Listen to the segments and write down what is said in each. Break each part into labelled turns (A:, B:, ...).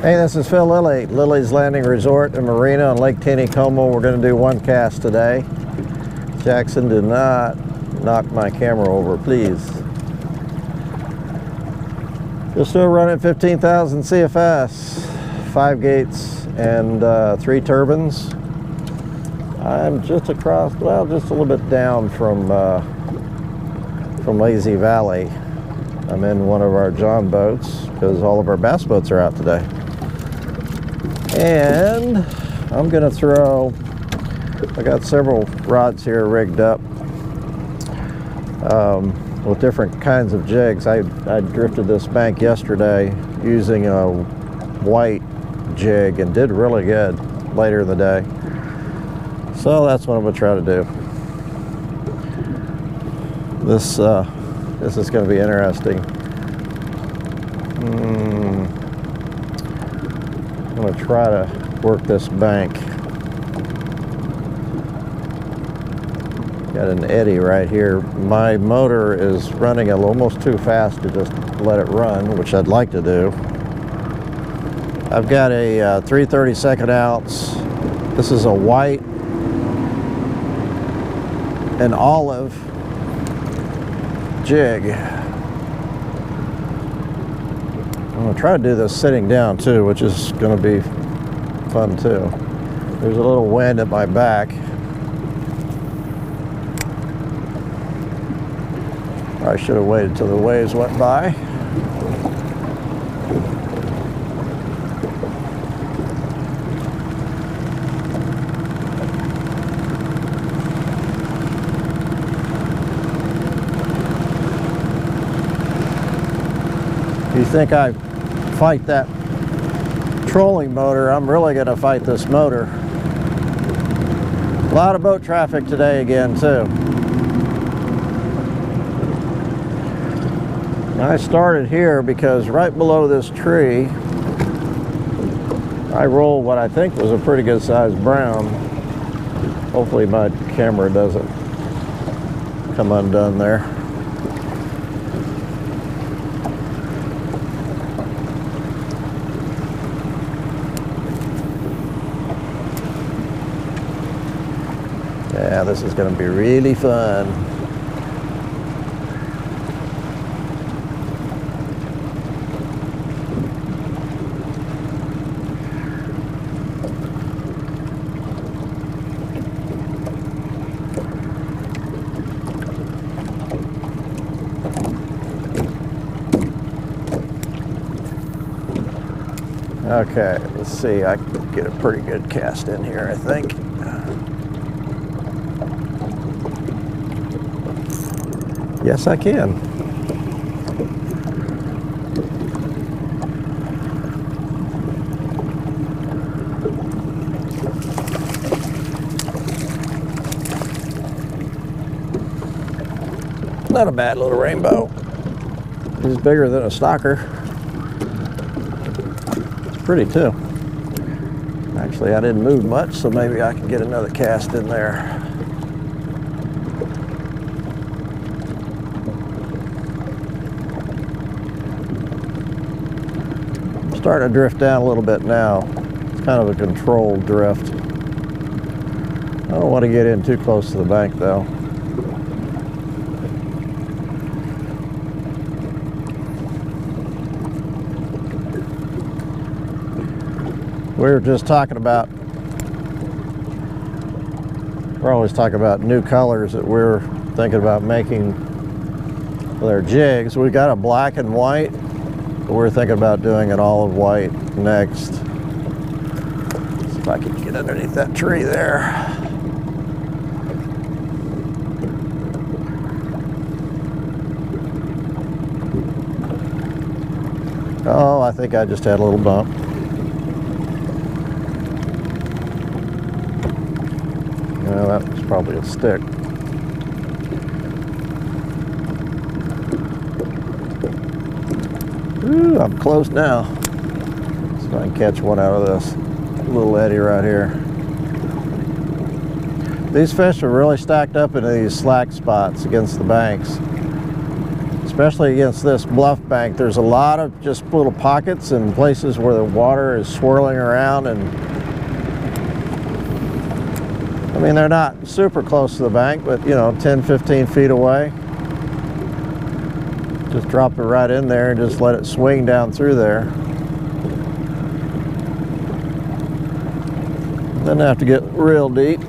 A: Hey, this is Phil Lilley, Lilleys Landing Resort and Marina on Lake Taneycomo. We're going to do one cast today. Jackson, do not knock my camera over, please. Just still running 15,000 CFS, 5 gates and 3 turbines. I'm just across, well, just a little bit down from Lazy Valley. I'm in one of our John boats because all of our bass boats are out today. And I'm going to throw, I got several rods here rigged up with different kinds of jigs. I drifted this bank yesterday using a white jig and did really good later in the day. So that's what I'm going to try to do. This is going to be interesting. I'm going to try to work this bank. Got an eddy right here. My motor is running almost too fast to just let it run, which I'd like to do. I've got a 3/32 ounce. This is a white and olive jig. I'm going to try to do this sitting down too, which is going to be fun too. There's a little wind at my back. I should have waited till the waves went by. You think I fight that trolling motor, I'm really going to fight this motor. A lot of boat traffic today again too. I started here because right below this tree I rolled what I think was a pretty good sized brown. Hopefully my camera doesn't come undone there. Yeah, this is going to be really fun. Okay, let's see. I can get a pretty good cast in here, I think. Yes, I can. Not a bad little rainbow. He's bigger than a stalker. It's pretty too. Actually, I didn't move much, so maybe I can get another cast in there. Starting to drift down a little bit now. It's kind of a controlled drift. I don't want to get in too close to the bank though. We were just talking about, we're always talking about new colors that we're thinking about making with our jigs. We got a black and white. We're thinking about doing an olive white next. See if I can get underneath that tree there. Oh, I think I just had a little bump. Well, that was probably a stick. Ooh, I'm close now. See if I can catch one out of this little eddy right here. These fish are really stacked up into these slack spots against the banks. especially against this bluff bank, there's a lot of just little pockets and places where the water is swirling around, and I mean, they're not super close to the bank, but you know, 10-15 feet away. Just drop it right in there and just let it swing down through there. Doesn't have to get real deep.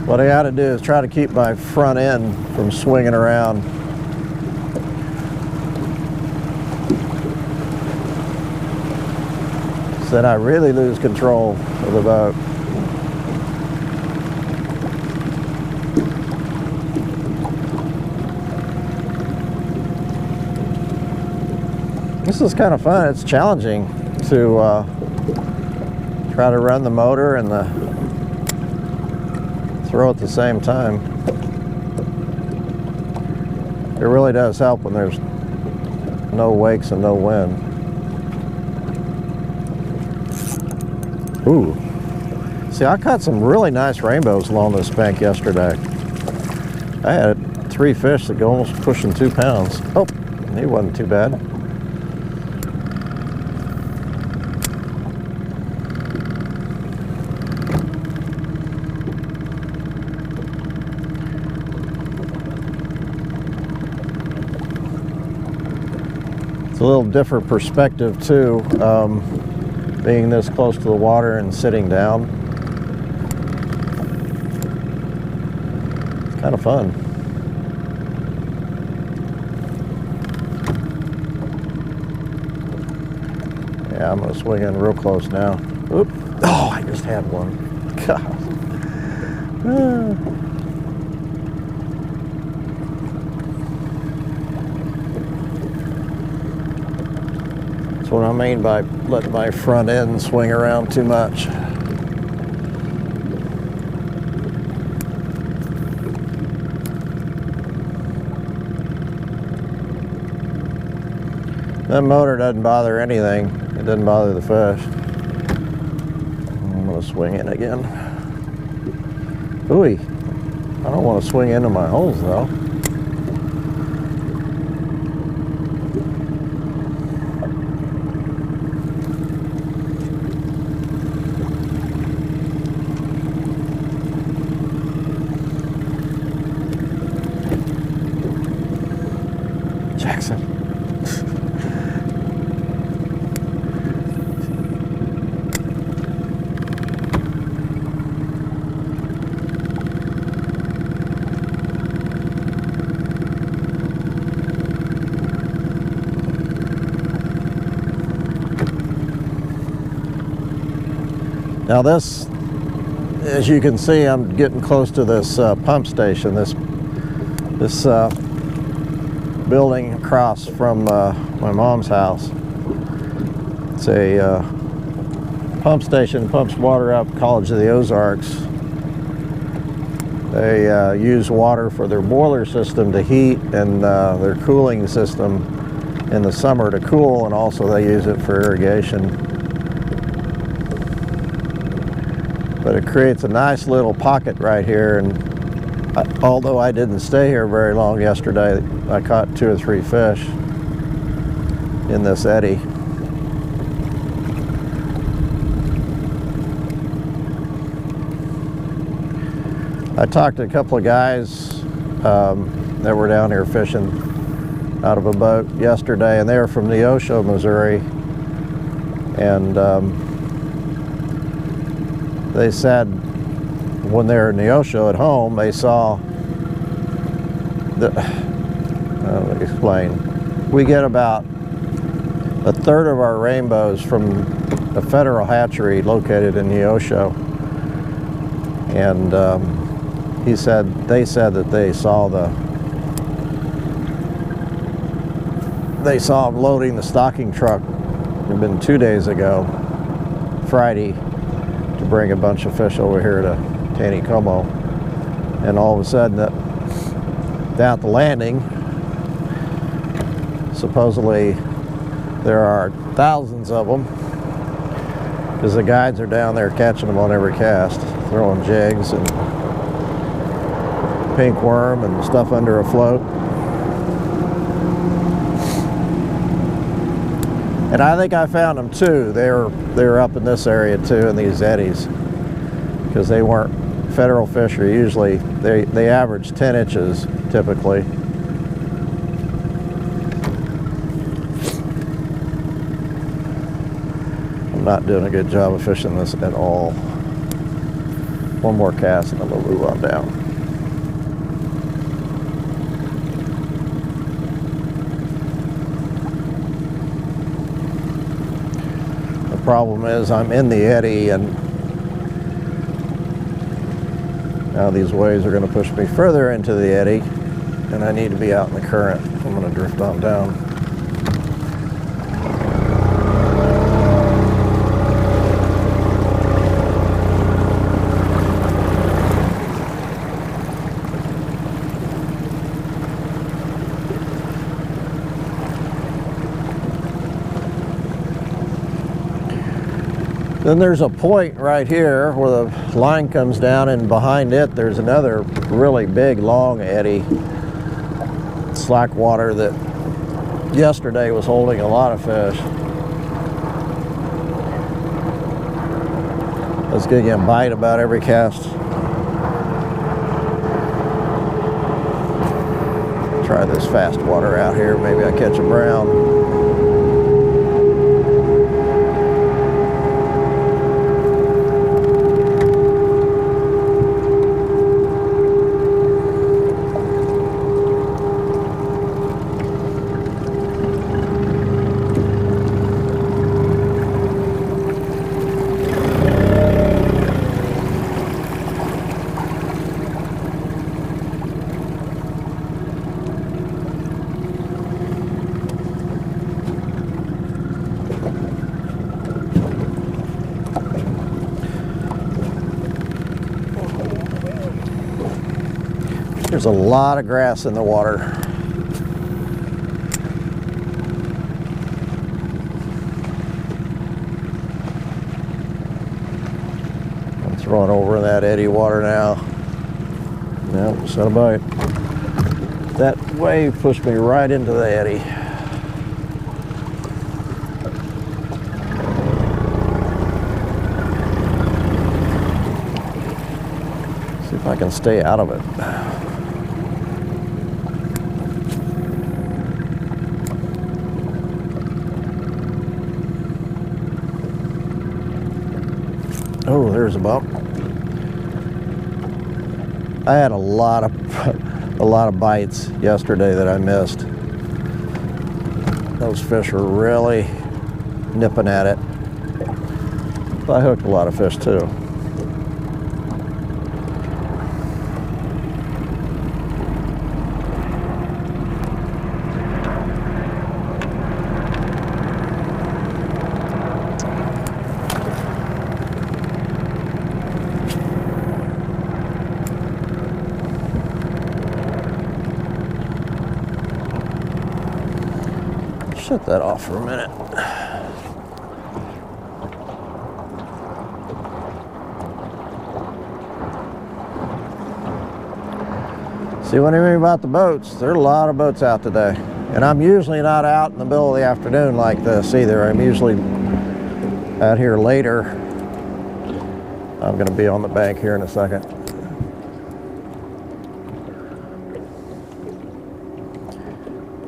A: What I got to do is try to keep my front end from swinging around. So that I really lose control of the boat. This is kind of fun. It's challenging to try to run the motor and the throw at the same time. It really does help when there's no wakes and no wind. Ooh. See, I caught some really nice rainbows along this bank yesterday. I had 3 fish that go almost pushing 2 pounds. Oh, he wasn't too bad. It's a little different perspective too, being this close to the water and sitting down. It's kind of fun. Yeah, I'm gonna swing in real close now. Oop. Oh, I just had one. God. That's what I mean by letting my front end swing around too much. That motor doesn't bother anything. It doesn't bother the fish. I'm gonna swing in again. Ooh, I don't want to swing into my holes though. Jackson. Now this, as you can see, I'm getting close to this pump station. This building across from my mom's house. It's a pump station, pumps water up College of the Ozarks. They use water for their boiler system to heat and their cooling system in the summer to cool, and also they use it for irrigation. But it creates a nice little pocket right here, and although I didn't stay here very long yesterday, I caught 2 or 3 fish in this eddy. I talked to a couple of guys that were down here fishing out of a boat yesterday, and they were from Neosho, Missouri, and they said when they were in Neosho at home, they saw let me explain. We get about 1/3 of our rainbows from a federal hatchery located in Neosho, and they said that they saw them loading the stocking truck. It had been 2 days ago, Friday, to bring a bunch of fish over here to Taneycomo, and all of a sudden down at the landing, supposedly there are thousands of them, because the guides are down there catching them on every cast, throwing jigs and pink worm and stuff under a float. And I think I found them too. They were up in this area too, in these eddies, because they weren't federal fish. Are usually they average 10 inches typically. I'm not doing a good job of fishing this at all. One more cast and then we'll move on down. The problem is I'm in the eddy, and now these waves are going to push me further into the eddy, and I need to be out in the current. I'm going to drift on down. Then there's a point right here where the line comes down, and behind it there's another really big long eddy, slack water, that yesterday was holding a lot of fish. Let's get you a bite about every cast. Try this fast water out here, maybe I catch a brown. There's a lot of grass in the water. I'm throwing over in that eddy water now. Nope, set a bite. That wave pushed me right into the eddy. See if I can stay out of it. Oh, there's a bump. I had a lot of bites yesterday that I missed. Those fish were really nipping at it. But I hooked a lot of fish too. Shut that off for a minute. See what I mean about the boats? There are a lot of boats out today. And I'm usually not out in the middle of the afternoon like this either. I'm usually out here later. I'm going to be on the bank here in a second.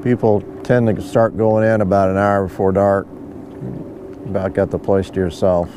A: People tend to start going in about an hour before dark. About got the place to yourself.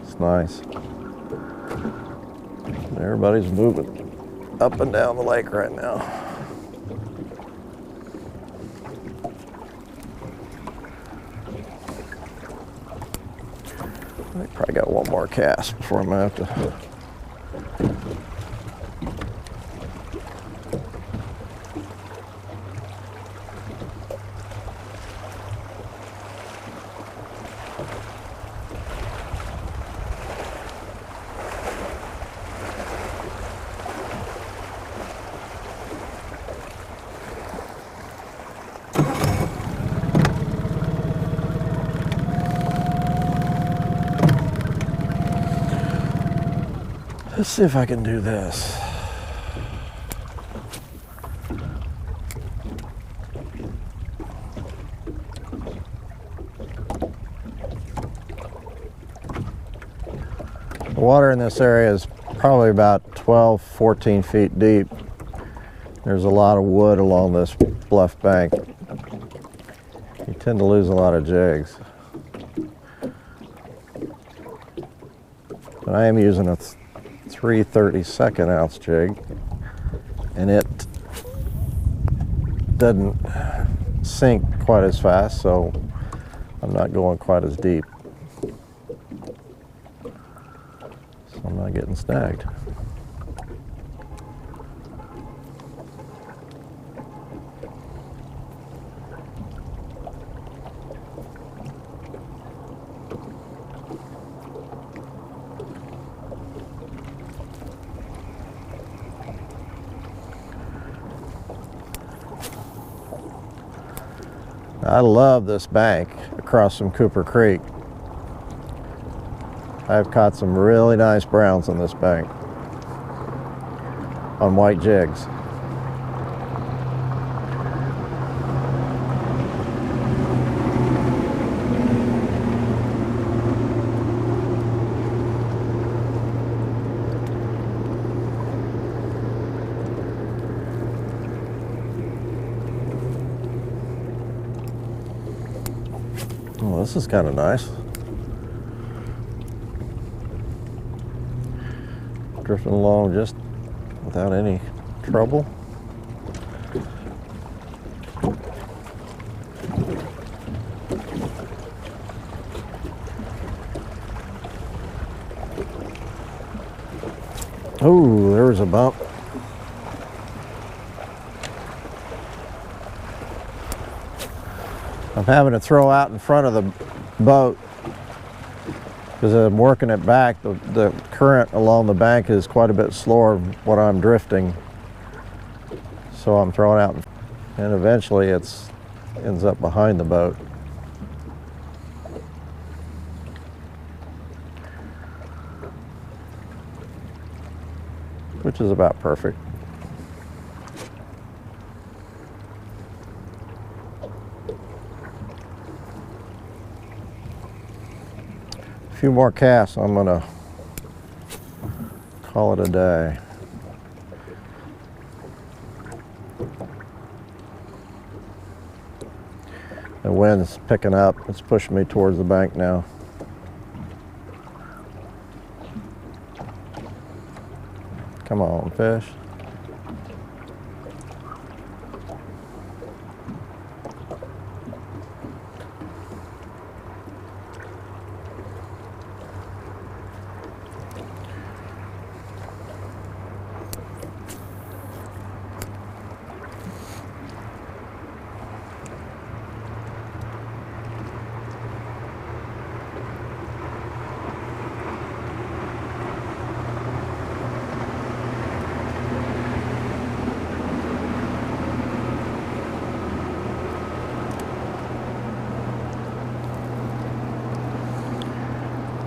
A: It's nice. Everybody's moving up and down the lake right now. I probably got one more cast before I'm gonna have to. Let's see if I can do this. The water in this area is probably about 12, 14 feet deep. There's a lot of wood along this bluff bank. You tend to lose a lot of jigs. But I am using a 3/32 ounce jig, and it doesn't sink quite as fast, so I'm not going quite as deep. So I'm not getting snagged. I love this bank across from Cooper Creek. I've caught some really nice browns on this bank on white jigs. Well, this is kind of nice. Drifting along just without any trouble. Oh, there was a bump. I'm having to throw out in front of the boat because I'm working it back. The current along the bank is quite a bit slower than what I'm drifting. So I'm throwing out, and eventually it ends up behind the boat. Which is about perfect. A few more casts, I'm gonna call it a day. The wind's picking up, it's pushing me towards the bank now. Come on, fish.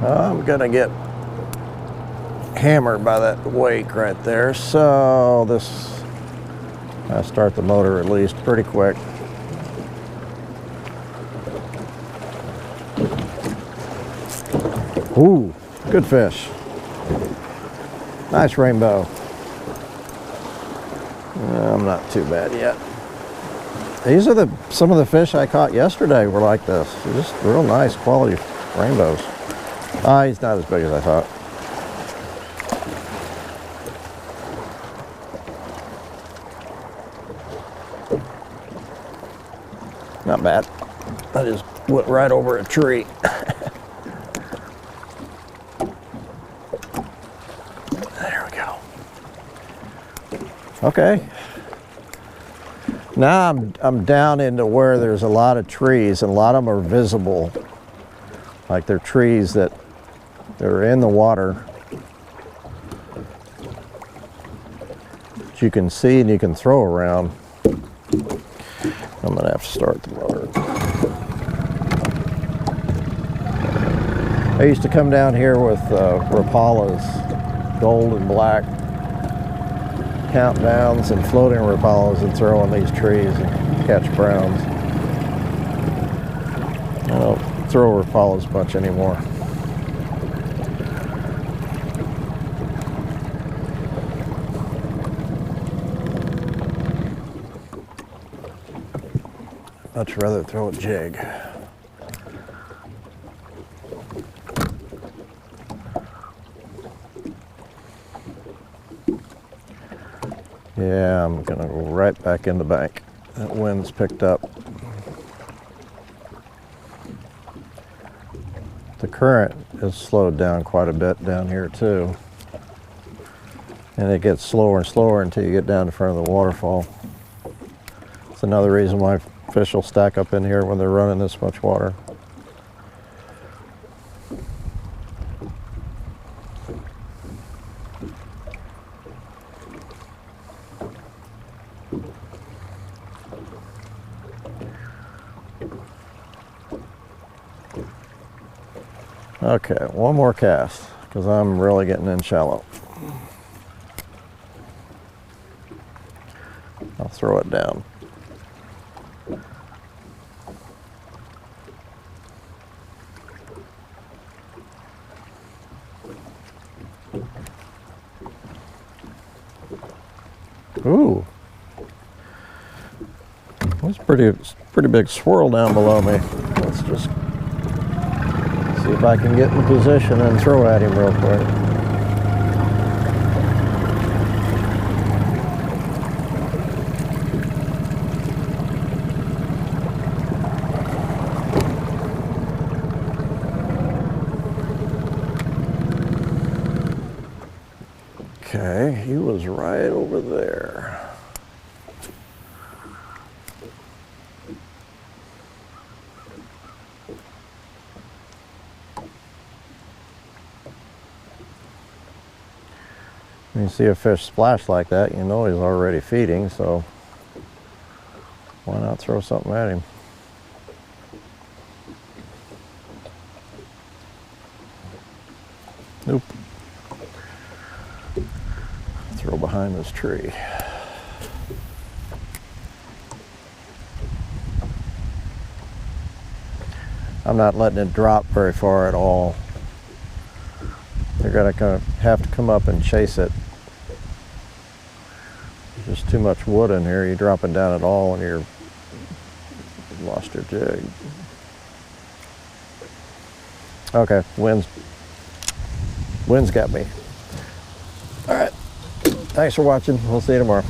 A: I'm gonna get hammered by that wake right there, so I start the motor at least pretty quick. Ooh, good fish. Nice rainbow. I'm not too bad yet. These are some of the fish I caught yesterday were like this. They're just real nice quality rainbows. He's not as big as I thought. Not bad. I just went right over a tree. There we go. Okay. Now I'm down into where there's a lot of trees, and a lot of them are visible. Like they're trees that are in the water that you can see and you can throw around. I'm gonna have to start the motor. I used to come down here with Rapalas gold and black countdowns and floating Rapalas and throw in these trees and catch browns. I don't throw Rapalas much anymore. Much rather throw a jig. Yeah, I'm gonna go right back in the bank. That wind's picked up. The current is slowed down quite a bit down here too. And it gets slower and slower until you get down in front of the waterfall. It's another reason why fish will stack up in here when they're running this much water. Okay, one more cast, because I'm really getting in shallow. I'll throw it down. Ooh, that's pretty big swirl down below me. Let's just see if I can get in position and throw at him real quick. Okay, he was right over there. When you see a fish splash like that, you know he's already feeding, so why not throw something at him? Nope. Throw behind this tree. I'm not letting it drop very far at all. You're gonna have to come up and chase it. There's just too much wood in here. You drop it down at all and you've lost your jig. Okay, wind's got me. All right, thanks for watching. We'll see you tomorrow.